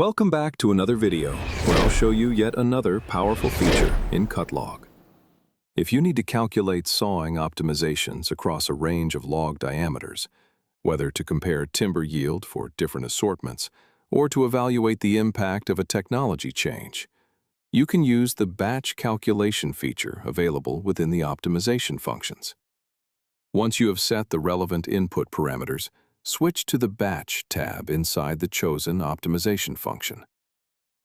Welcome back to another video where I'll show you yet another powerful feature in CutLog. If you need to calculate sawing optimizations across a range of log diameters, whether to compare timber yield for different assortments or to evaluate the impact of a technology change, you can use the batch calculation feature available within the optimization functions. Once you have set the relevant input parameters, switch to the Batch tab inside the chosen optimization function.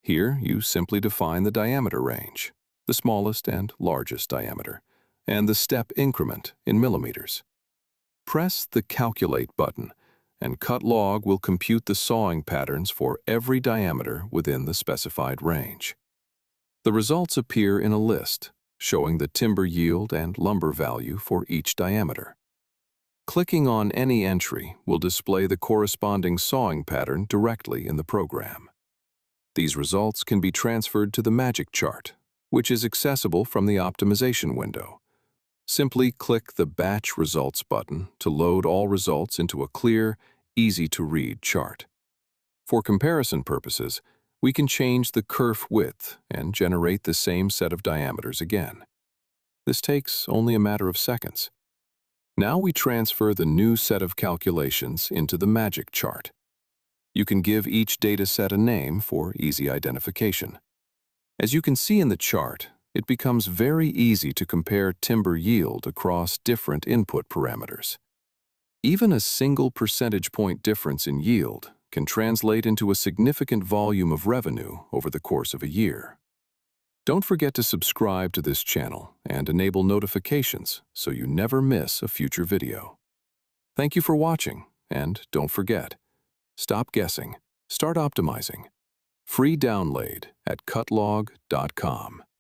Here, you simply define the diameter range, the smallest and largest diameter, and the step increment in millimeters. Press the Calculate button, and CutLog will compute the sawing patterns for every diameter within the specified range. The results appear in a list, showing the timber yield and lumber value for each diameter. Clicking on any entry will display the corresponding sawing pattern directly in the program. These results can be transferred to the Magic Chart, which is accessible from the optimization window. Simply click the Batch Results button to load all results into a clear, easy-to-read chart. For comparison purposes, we can change the kerf width and generate the same set of diameters again. This takes only a matter of seconds. Now we transfer the new set of calculations into the Magic Chart. You can give each data set a name for easy identification. As you can see in the chart, it becomes very easy to compare timber yield across different input parameters. Even a single percentage point difference in yield can translate into a significant volume of revenue over the course of a year. Don't forget to subscribe to this channel and enable notifications so you never miss a future video. Thank you for watching, and don't forget, stop guessing, start optimizing. Free download at cutlog.com.